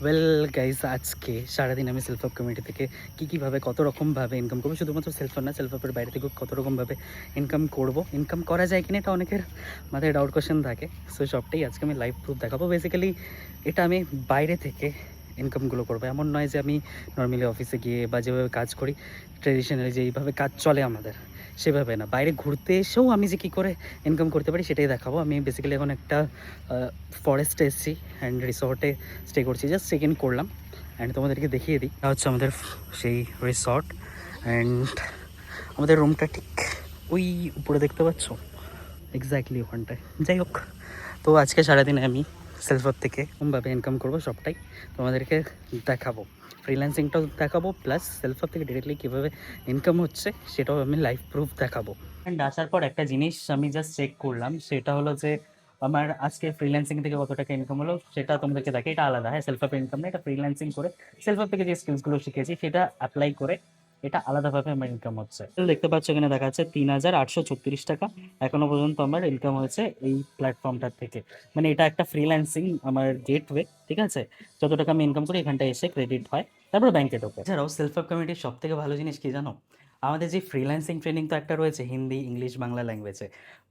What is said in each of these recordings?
Well guys, আজকে সারাদিন আমি সেলফ আপ কমিউনিটি থেকে কীভাবে কত রকমভাবে ইনকাম করবো, শুধুমাত্র সেলফ আপ না, সেলফ আপের বাইরে থেকেও কত রকমভাবে ইনকাম করবো, ইনকাম করা যায় কিনা এটা অনেকের মাথায় ডাউট কোয়েশ্চেন থাকে। সো সবটাই আজকে আমি লাইভ প্রুফ দেখাবো। বেসিক্যালি এটা আমি বাইরে থেকে ইনকামগুলো করবো, এমন নয় যে আমি নর্মালি অফিসে গিয়ে বা যেভাবে কাজ করি ট্রেডিশনালি যেইভাবে কাজ চলে আমাদের, সেভাবে না। বাইরে ঘুরতে এসেও আমি যে কী করে ইনকাম করতে পারি সেটাই দেখাবো। আমি বেসিক্যালি এখন একটা ফরেস্টে এসেছি অ্যান্ড রিসর্টে স্টে করছি, জাস্ট চেক ইন করলাম অ্যান্ড তোমাদেরকে দেখিয়ে দিই। এটা হচ্ছে আমাদের সেই রিসর্ট অ্যান্ড আমাদের রুমটা ঠিক ওই উপরে দেখতে পাচ্ছ, এক্স্যাক্টলি ওখানটায়। যাই হোক, তো আজকে সারাদিনে আমি সেলফ আপ থেকে কোনভাবে ইনকাম করবো সবটাই তোমাদেরকে দেখাবো। ফ্রিল্যান্সিংটাও দেখাবো, প্লাস সেলফ আপ থেকে ডিরেক্টলি কীভাবে ইনকাম হচ্ছে সেটাও আমি লাইভ প্রুফ দেখাবো। অ্যান্ড আসার পর একটা জিনিস আমি জাস্ট চেক করলাম, সেটা হলো যে আমার আজকে ফ্রিল্যান্সিং থেকে কত টাকা ইনকাম হলো সেটা তোমাদেরকে দেখে। এটা আলাদা, হ্যাঁ, সেলফ আপ ইনকাম না, এটা ফ্রিল্যান্সিং করে সেলফ আপ থেকে যে স্কিলসগুলো শিখেছি সেটা অ্যাপ্লাই করে এটা আলাদাভাবে আমার ইনকাম হচ্ছে। দেখতে পাচ্ছ এখানে দেখা যাচ্ছে ৩,৮৩৬ টাকা এখনো পর্যন্ত আমার ইনকাম হয়েছে এই প্ল্যাটফর্মটার থেকে। মানে এটা একটা ফ্রিল্যান্সিং আমার গেটওয়ে, ঠিক আছে। যত টাকা আমি ইনকাম করি এখানটায় এসে ক্রেডিট হয়, তারপর ব্যাংকে ঢোকে। এছাড়াও সেলফ আপ কমিউনিটির সব থেকে ভালো জিনিস কি জানো? আমাদের যে ফ্রিল্যান্সিং ট্রেনিং তো একটা রয়েছে হিন্দি, ইংলিশ, বাংলা ল্যাঙ্গুয়েজে,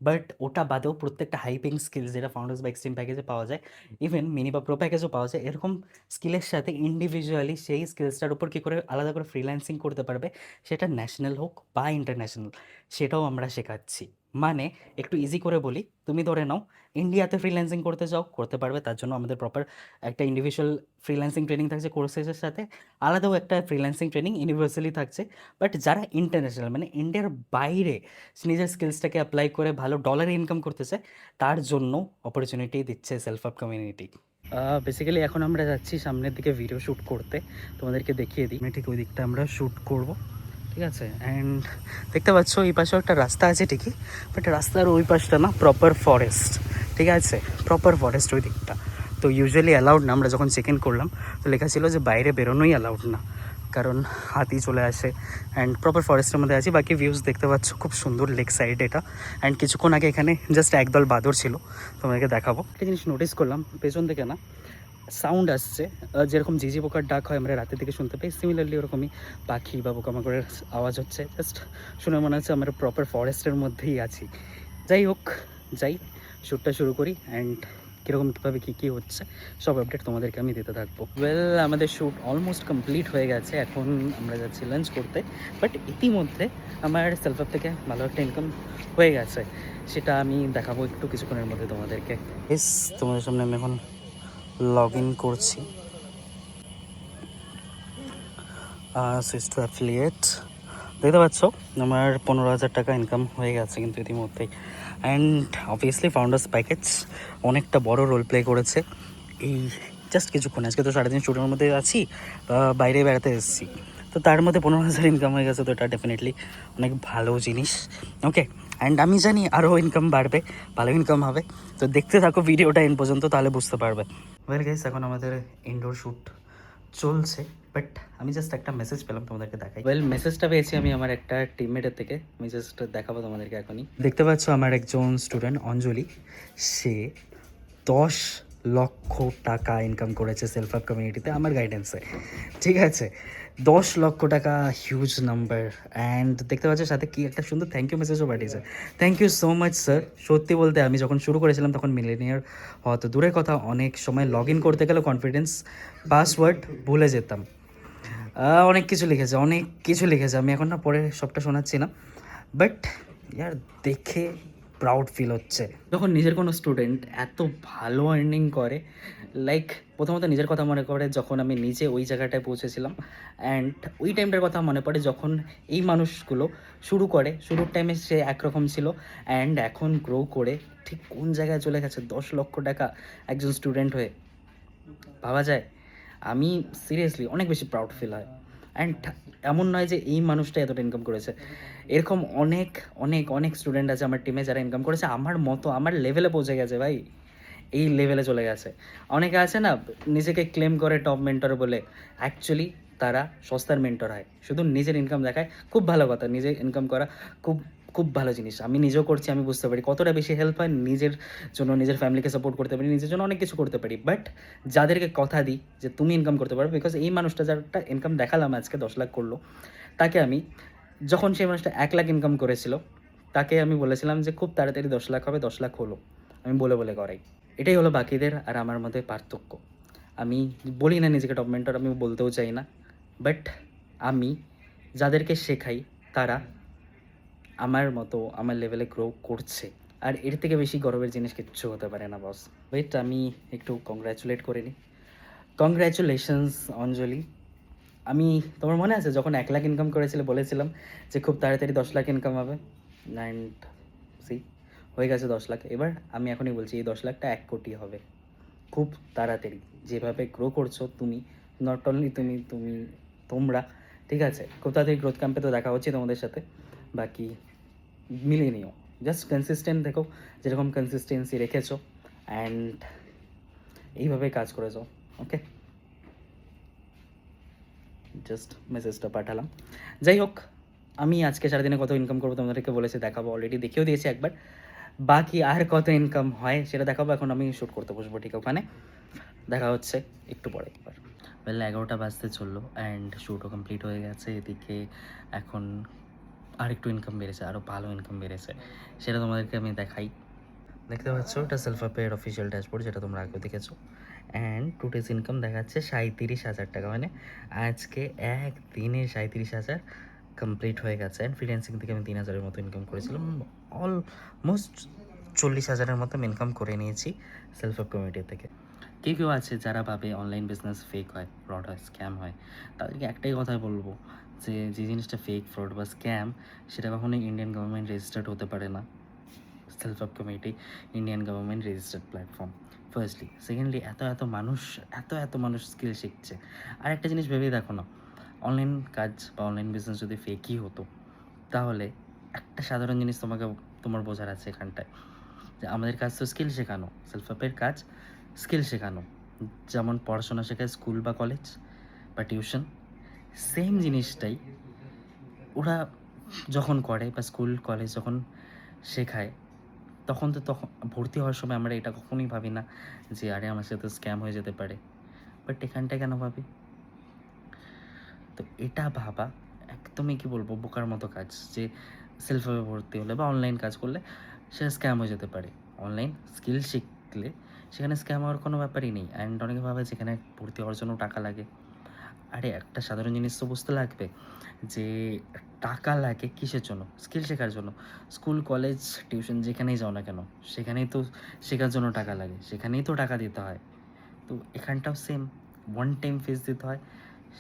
বাট ওটা বাদেও প্রত্যেকটা হাইপিং স্কিলস যেটা ফাউন্ডার্স বা এক্সট্রিম প্যাকেজে পাওয়া যায়, ইভেন মিনি বা প্রো প্যাকেজও পাওয়া যায়, এরকম স্কিলের সাথে ইন্ডিভিজুয়ালি সেই স্কিলসটার উপর কী করে আলাদা করে ফ্রিল্যান্সিং করতে পারবে, সেটা ন্যাশনাল হোক বা ইন্টারন্যাশনাল, সেটাও আমরা শেখাচ্ছি। মানে একটু ইজি করে বলি, তুমি ধরে নাও ইন্ডিয়াতে ফ্রিল্যান্সিং করতে চাও, করতে পারবে। তার জন্য আমাদের প্রপার একটা ইন্ডিভিজুয়াল ফ্রিল্যান্সিং ট্রেনিং থাকছে কোর্সেসের সাথে, আলাদাও একটা ফ্রিল্যান্সিং ট্রেনিং ইউনিভার্সালি থাকছে। বাট যারা ইন্টারন্যাশনাল মানে ইন্ডিয়ার বাইরে নিজের স্কিলসটাকে অ্যাপ্লাই করে ভালো ডলারে ইনকাম করতে চায়, তার জন্য অপরচুনিটি দিচ্ছে সেলফ আপ কমিউনিটি। বেসিক্যালি এখন আমরা যাচ্ছি সামনের দিকে ভিডিও শ্যুট করতে, তোমাদেরকে দেখিয়ে দিই। ঠিক ওই দিকটা আমরা শ্যুট করব, ঠিক আছে। অ্যান্ড দেখতে পাচ্ছ এই পাশেও একটা রাস্তা আছে ঠিকই, বাট রাস্তার ওই পাশটা না, প্রপার ফরেস্ট, ঠিক আছে, প্রপার ফরেস্ট ওই দিকটা। তো ইউজুয়ালি অ্যালাউড না, আমরা যখন চেক ইন করলাম তো লেখা ছিল যে বাইরে বেরোনোই অ্যালাউড না, কারণ হাতি চলে আসে। অ্যান্ড প্রপার ফরেস্টের মধ্যে আছি। বাকি ভিউজ দেখতে পাচ্ছ, খুব সুন্দর লেক সাইড এটা। অ্যান্ড কিছুক্ষণ আগে এখানে জাস্ট একদল বাদর ছিল, তোমাদেরকে দেখাবো। একটা জিনিস নোটিস করলাম, পেছন থেকে না সাউন্ড আসছে, যেরকম ঝিঝি পোকার ডাক হয় আমরা রাতের দিকে শুনতে পাই, সিমিলারলি ওরকমই পাখি বা পোকামাকড়ের আওয়াজ হচ্ছে। জাস্ট শুনে মনে হচ্ছে আমরা প্রপার ফরেস্টের মধ্যেই আছি। যাই হোক, যাই শ্যুটটা শুরু করি অ্যান্ড কীরকম কীভাবে কী হচ্ছে সব আপডেট তোমাদেরকে আমি দিতে থাকবো। ওয়েল, আমাদের শ্যুট অলমোস্ট কমপ্লিট হয়ে গেছে, এখন আমরা যাচ্ছি লাঞ্চ করতে। বাট ইতিমধ্যে আমার সেলফ আপ থেকে ভালো একটা ইনকাম হয়ে গেছে, সেটা আমি দেখাবো একটু কিছুক্ষণের মধ্যে তোমাদেরকে। এস, তোমাদের সামনে আমি এখন লগ ইন করছি সুইচ টু অ্যাফিলিয়েট। দেখতে পাচ্ছ আমার 15,000 টাকা ইনকাম হয়ে গেছে কিন্তু ইতিমধ্যেই। অ্যান্ড অবভিয়াসলি ফাউন্ডার্স প্যাকেজ অনেকটা বড় রোল প্লে করেছে এই জাস্ট কিছুক্ষণ। আজকে তো সারাদিন স্টুডিওর মধ্যে আছি, বাইরে বেড়াতে এসেছি, তো তার মধ্যে 15,000 ইনকাম হয়ে গেছে, তো এটা ডেফিনেটলি অনেক ভালো জিনিস। ওকে, অ্যান্ড আমি জানি আরও ইনকাম বাড়বে, ভালো ইনকাম হবে। তো দেখতে থাকো ভিডিওটা এন পর্যন্ত, তাহলে বুঝতে পারবে। ওয়েল গাইস, এখন আমাদের ইনডোর শ্যুট চলছে, বাট আমি জাস্ট একটা মেসেজ পেলাম, তোমাদেরকে দেখাই। ওয়েল, মেসেজটা পেয়েছি আমি আমার একটা টিমমেটের থেকে, আমি জাস্ট দেখাবো তোমাদেরকে এখনই। দেখতে পাচ্ছ আমার একজন স্টুডেন্ট অঞ্জলি, সে 10 লক্ষ টাকা ইনকাম করেছে সেলফ আপ কমিউনিটিতে আমার গাইডেন্সে, ঠিক আছে। 10 লক্ষ টাকা, হিউজ নাম্বার। অ্যান্ড দেখতে পাচ্ছ সাথে কি একটা সুন্দর থ্যাংক ইউ মেসেজও পাঠিয়েছে। Thank you so much sir. সত্যি বলতে আমি যখন শুরু করেছিলাম তখন মিলেনিয়ার হয়তো দূরের কথা, অনেক সময় লগ ইন করতে গেলে কনফিডেন্স পাসওয়ার্ড ভুলে যেতাম। অনেক কিছু লিখেছে, অনেক কিছু লিখেছে, আমি এখন না পরে সবটা শোনাচ্ছি না, বাট ইয়ার দেখে প্রাউড ফিল হচ্ছে যখন নিজের কোনো স্টুডেন্ট এত ভালো আর্নিং করে। লাইক প্রথমত নিজের কথা মনে পড়ে যখন আমি নিজে ওই জায়গাটায় পৌঁছেছিলাম, অ্যান্ড ওই টাইমটার কথা মনে পড়ে যখন এই মানুষগুলো শুরু করে। শুরুর টাইমে সে একরকম ছিল, অ্যান্ড এখন গ্রো করে ঠিক কোন জায়গায় চলে গেছে। 10 লক্ষ টাকা একজন স্টুডেন্ট হয়ে, ভাবা যায়। আমি সিরিয়াসলি অনেক বেশি প্রাউড ফিল হয়। অ্যান্ড এমন নয় যে এই মানুষটা এতটা ইনকাম করেছে, এরকম অনেক অনেক অনেক স্টুডেন্ট আছে আমার টিমে যারা ইনকাম করেছে আমার মতো, আমার লেভেলে পৌঁছে গেছে ভাই, এই লেভেলে চলে গেছে। অনেকে আছে না নিজেকে ক্লেম করে টপ মেন্টর বলে, অ্যাকচুয়ালি তারা সস্তার মেন্টর হয়, শুধু নিজের ইনকাম দেখায়। খুব ভালো কথা, নিজে ইনকাম করা খুব খুব ভালো জিনিস। আমি নিজেও করছি, আমি বুঝতে পারি কতটা বেশি হেল্প হয় নিজের জন্য, নিজের ফ্যামিলিকে সাপোর্ট করতে পারি, নিজের জন্য অনেক কিছু করতে পারি। বাট যাদেরকে কথা দিই যে তুমি ইনকাম করতে পারবে, বিকজ এই মানুষটা যারটা ইনকাম দেখালাম আজকে 10 লাখ করলো, তাকে আমি যখন সেই মানুষটা 1 লাখ ইনকাম করেছিল, তাকে আমি বলেছিলাম যে খুব তাড়াতাড়ি 10 লাখ হবে, 10 লাখ হলো। আমি বলে বলে করাই। এটাই হলো বাকিদের আর আমার মধ্যে পার্থক্য। আমি বলি না নিজেকে টপ মেন্টর, আমি বলতেও চাই না। বাট আমি যাদেরকে শেখাই তারা আমার মতো আমার লেভেলে গ্রো করছে। আর এর থেকে বেশি গর্বের জিনিস কিচ্ছু হতে পারে না বস। ওয়েট, আমি একটু কংগ্র্যাচুলেট করে নিই। কংগ্র্যাচুলেশনস অঞ্জলি। আমি, তোমার মনে আছে যখন 1 লাখ ইনকাম করেছিলে বলেছিলাম যে খুব তাড়াতাড়ি 10 লাখ ইনকাম হবে, অ্যান্ড সি হয়ে গেছে 10 লাখ। এবার আমি এখনই বলছি এই 10 লাখটা 1 কোটি হবে খুব তাড়াতাড়ি। যেভাবে গ্রো করছো তুমি, নট অনলি তুমি তুমি তোমরা, ঠিক আছে, খুব তাড়াতাড়ি গ্রোথ ক্যাম্পে তো দেখা হচ্ছে তোমাদের সাথে। বাকি মিলিয়ে নিও, জাস্ট কনসিস্টেন্ট দেখো, যেরকম কনসিস্টেন্সি রেখেছো, অ্যান্ড এইভাবে কাজ করেছো। ওকে, জাস্ট মেসেজটা পাঠালাম। যাই হোক, আমি আজকে সারাদিনে কত ইনকাম করবো তোমাদেরকে বলেছি, দেখাবো, অলরেডি দেখিয়েও দিয়েছি একবার। বাকি আর কত ইনকাম হয় সেটা দেখাবো। এখন আমি শ্যুট করতে বসবো, ঠিক ওখানে দেখা হচ্ছে একটু পরে। একবার বেলা 11টা বাজতে চললো, অ্যান্ড শ্যুটও কমপ্লিট হয়ে গেছে। এদিকে এখন আর একটু ইনকাম বেড়েছে, আরও ভালো ইনকাম বেড়েছে, সেটা তোমাদেরকে আমি দেখাই। দেখতে পাচ্ছ, এটা সেলফ অ্যাপের অফিসিয়াল ড্যাশবোর্ড, যেটা তোমরা আগেও দেখেছো। অ্যান্ড টুডেজ ইনকাম দেখাচ্ছে 37,000 টাকা, মানে আজকে একদিনে 37,000 কমপ্লিট হয়ে গেছে। অ্যান্ড ফ্রিল্যান্সিং থেকে আমি 3,000-এর মতো ইনকাম করেছিলাম, অলমোস্ট 40,000-এর মতো ইনকাম করে নিয়েছি সেলফ অ্যাপ কমিউনিটি থেকে। কেউ কেউ আছে যারা ভাবে অনলাইন বিজনেস ফেক হয়, ফ্রড হয়, স্ক্যাম হয়। তাদেরকে একটাই কথাই বলবো যে যে জিনিসটা ফেক, ফ্রড বা স্ক্যাম, সেটা কখনোই ইন্ডিয়ান গভর্নমেন্ট রেজিস্টার্ড হতে পারে না। Self app community Indian government registered platform, firstly. Secondly, এত মানুষ স্কিল শিখছে। আর একটা জিনিস ভেবেই দেখো না, অনলাইন কাজ বা অনলাইন বিজনেস যদি ফেকই হতো, তাহলে একটা সাধারণ জিনিস তোমার বোঝার আছে এখানটায়, যে আমাদের কাজ তো স্কিল শেখানো, সেলফ অ্যাপের কাজ স্কিল শেখানো। যেমন পড়াশোনা শেখায় স্কুল বা কলেজ বা টিউশন, সেম জিনিসটাই ওরা যখন করে বা স্কুল কলেজ যখন শেখায়, তখন ভর্তি হওয়ার সময় আমরা এটা কখনোই ভাবি না যে আরে আমার সাথে স্ক্যাম হয়ে যেতে পারে। বাট এখানটায় কেন ভাবি? তো এটা ভাবা একদমই কী বলবো, বোকার মতো কাজ, যে সেলফভাবে ভর্তি হলে বা অনলাইন কাজ করলে সেটা স্ক্যাম হয়ে যেতে পারে। অনলাইন স্কিল শিখলে সেখানে স্ক্যাম হওয়ার কোনো ব্যাপারই নেই। অ্যান্ড অনেকে ভাবে যেখানে ভর্তি হওয়ার জন্য টাকা লাগে। আরে একটা সাধারণ জিনিস তো বুঝতে লাগবে যে টাকা লাগে কিসের জন্য? স্কিল শেখার জন্য। স্কুল কলেজ টিউশন যেখানেই যাও না কেন, সেখানেই তো শেখার জন্য টাকা লাগে, সেখানেই তো টাকা দিতে হয়। তো এখানটাও সেম, ওয়ান টাইম ফিস দিতে হয়,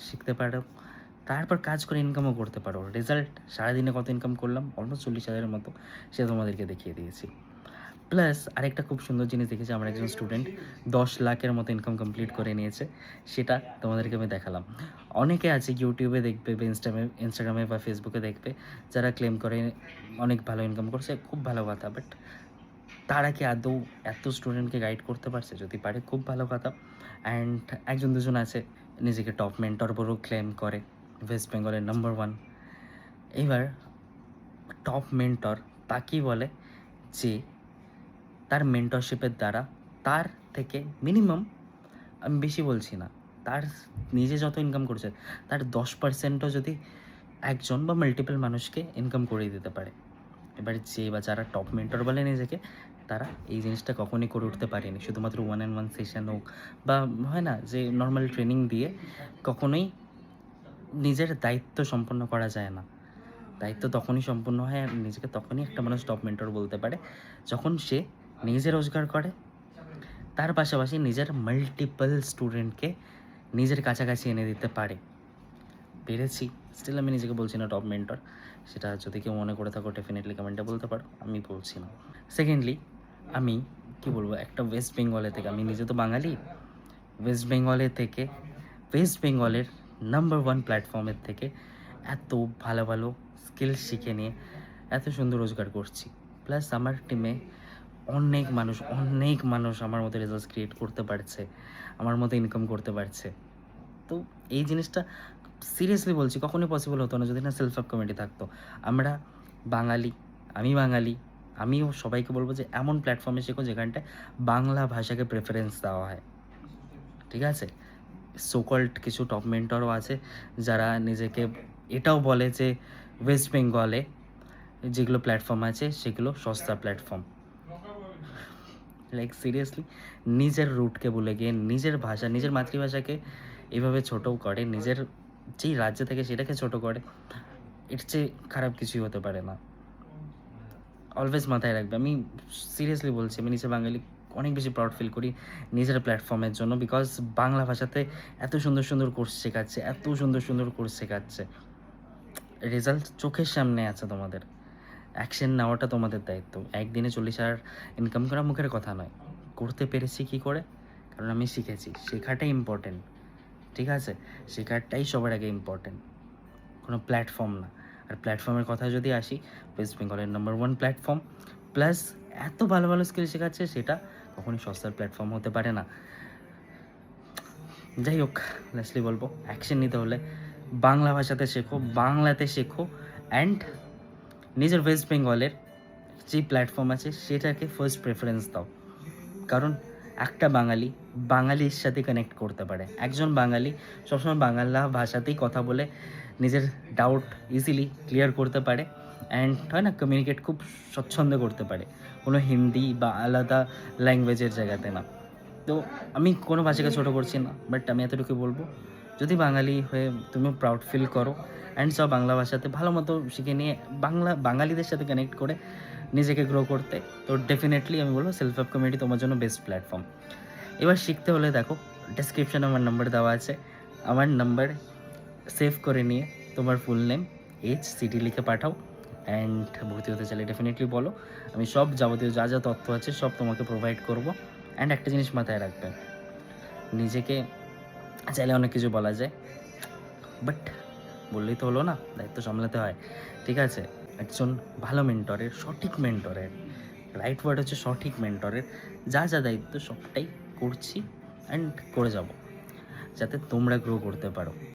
শিখতে পারো, তারপর কাজ করে ইনকামও করতে পারো। রেজাল্ট সারাদিনে কত ইনকাম করলাম, অলমোস্ট 40,000-এর মতো, সেটা তোমাদেরকে দেখিয়ে দিয়েছি। প্লাস আরেকটা খুব সুন্দর জিনিস দেখেছি, আমার একজন স্টুডেন্ট 10 লাখের মতো ইনকাম কমপ্লিট করে নিয়েছে, সেটা তোমাদেরকে আমি দেখালাম। অনেকে আছে ইউটিউবে দেখবে বা ইনস্টাগ্রামে বা ফেসবুকে দেখবে, যারা ক্লেম করে অনেক ভালো ইনকাম করছে, খুব ভালো কথা। বাট তারা কি আদৌ এত স্টুডেন্টকে গাইড করতে পারছে? যদি পারে, খুব ভালো কথা। অ্যান্ড একজন দুজন আছে নিজেকে টপ মেন্টর বলেও ক্লেম করে, ওয়েস্ট বেঙ্গলের নাম্বার 1। এবার টপ মেন্টর তাকেই বলে যে তার মেন্টরশিপের দ্বারা তার থেকে মিনিমাম, আমি বেশি বলছি না, তার নিজে যত ইনকাম করছে তার 10%ও যদি একজন বা মাল্টিপল মানুষকে ইনকাম করিয়ে দিতে পারে। এবার যে বা যারা টপ মেন্টর বলে নিজেকে, তারা এই জিনিসটা কখনোই করে উঠতে পারেনি। শুধুমাত্র 1-on-1 সেশন হোক বা হয় না যে নর্মাল ট্রেনিং দিয়ে কখনোই নিজের দায়িত্ব সম্পন্ন করা যায় না। দায়িত্ব তখনই সম্পূর্ণ হয় আর নিজেকে তখনই একটা মানুষ টপ মেন্টর বলতে পারে, যখন সে নিজে রোজগার করে, তার পাশাপাশি নিজের মাল্টিপল স্টুডেন্টকে নিজের কাছাকাছি এনে দিতে পারে। পেরেছি, স্টিল আমি নিজেকে বলছি না টপ মেন্টর। সেটা যদি কেউ মনে করে থাকো ডেফিনেটলি কমেন্টে বলতে পারো, আমি বলছি না। সেকেন্ডলি, আমি কি বলবো, একটা ওয়েস্ট বেঙ্গলে থেকে, আমি নিজে তো বাঙালি, ওয়েস্ট বেঙ্গলের নাম্বার 1 প্ল্যাটফর্মের থেকে এত ভালো ভালো স্কিল শিখে নিয়ে এত সুন্দর রোজগার করছি। প্লাস আমার টিমে অনেক মানুষ আমার মতো রেজাল্ট ক্রিয়েট করতে পারছে, আমার মতো ইনকাম করতে পারছে। তো এই জিনিসটা সিরিয়াসলি বলছি, কখনোই পসিবল হতো না যদি না সেলফ হেল্প কমিটি থাকতো। আমরা বাঙালি, আমি বাঙালি, আমিও সবাইকে বলবো যে এমন প্ল্যাটফর্মে শেখো যেখানটায় বাংলা ভাষাকে প্রেফারেন্স দেওয়া হয়, ঠিক আছে? সোকল্ড কিছু টপ মেন্টরও আছে যারা নিজেকে এটাও বলে যে ওয়েস্ট বেঙ্গলে যেগুলো প্ল্যাটফর্ম আছে সেগুলো সস্তা প্ল্যাটফর্ম। লাইক সিরিয়াসলি নিজের রুটকে ভুলে গিয়ে নিজের ভাষা, নিজের মাতৃভাষাকে এভাবে ছোটও করে, নিজের যেই রাজ্য থেকে সেটাকে ছোট করে, এর চেয়ে খারাপ কিছুই হতে পারে না। অলওয়েজ মাথায় রাখবে, আমি সিরিয়াসলি বলছি, আমি নিজে বাঙালি, অনেক বেশি প্রাউড ফিল করি নিজের প্ল্যাটফর্মের জন্য, বিকজ বাংলা ভাষাতে এত সুন্দর সুন্দর কোর্স শেখাচ্ছে, এত সুন্দর সুন্দর কোর্স শেখাচ্ছে, রেজাল্ট চোখের সামনে আছে তোমাদের, অ্যাকশন নেওয়াটা তোমাদের দায়িত্ব। একদিনে 40,000 ইনকাম করা মুখের কথা নয়, করতে পেরেছি কী করে? কারণ আমি শিখেছি, শেখাটাই ইম্পর্টেন্ট, ঠিক আছে? শেখাটাই সবার আগে ইম্পর্টেন্ট, কোনো প্ল্যাটফর্ম না। আর প্ল্যাটফর্মের কথা যদি আসি, ওয়েস্ট বেঙ্গলের নাম্বার 1 প্ল্যাটফর্ম, প্লাস এত ভালো ভালো স্কিল শেখাচ্ছে, সেটা কখনই সস্তার প্ল্যাটফর্ম হতে পারে না। যাই হোক, লাস্টলি বলবো, অ্যাকশন নিতে হলে বাংলা ভাষাতে শেখো, বাংলাতে শেখো, অ্যান্ড নিজের ওয়েস্ট বেঙ্গলের যে প্ল্যাটফর্ম আছে সেটাকে ফার্স্ট প্রেফারেন্স দাও। কারণ একটা বাঙালি বাঙালির সাথে কানেক্ট করতে পারে, একজন বাঙালি সবসময় বাংলা ভাষাতেই কথা বলে নিজের ডাউট ইজিলি ক্লিয়ার করতে পারে, অ্যান্ড হয় না, কমিউনিকেট খুব স্বচ্ছন্দে করতে পারে, কোনো হিন্দি বা আলাদা ল্যাঙ্গুয়েজের জায়গাতে না। তো আমি কোনো ভাষাকে ছোটো করছি না, বাট আমি এতটুকু বলবো, যদি বাঙালি হয়ে তুমিও প্রাউড ফিল করো অ্যান্ড সব বাংলা ভাষাতে ভালো মতো শিখে নিয়ে বাঙালিদের সাথে কানেক্ট করে নিজেকে গ্রো করতে, তো ডেফিনেটলি আমি বলবো সেলফ হেল্প কমিউনিটি তোমার জন্য বেস্ট প্ল্যাটফর্ম। এবার শিখতে হলে দেখো, ডেসক্রিপশানে আমার নাম্বার দেওয়া আছে, আমার নাম্বার সেভ করে নিয়ে তোমার ফুল নেম, এজ, সিটি লিখে পাঠাও, অ্যান্ড ভর্তি হতে চাইলে ডেফিনেটলি বলো, আমি সব যাবতীয় যা যা তথ্য আছে সব তোমাকে প্রোভাইড করবো। অ্যান্ড একটা জিনিস মাথায় রাখবে, নিজেকে চাইলে অনেক কিছু বলা যায়, বাট বললেই তো হলো না, দায়িত্ব সামলাতে হয়, ঠিক আছে? একজন ভালো মেন্টরের, সঠিক মেন্টরের, রাইট ওয়ার্ড হচ্ছে সঠিক মেন্টরের, যা যা দায়িত্ব সবটাই করছি অ্যান্ড করে যাব, যাতে তোমরা গ্রো করতে পারো।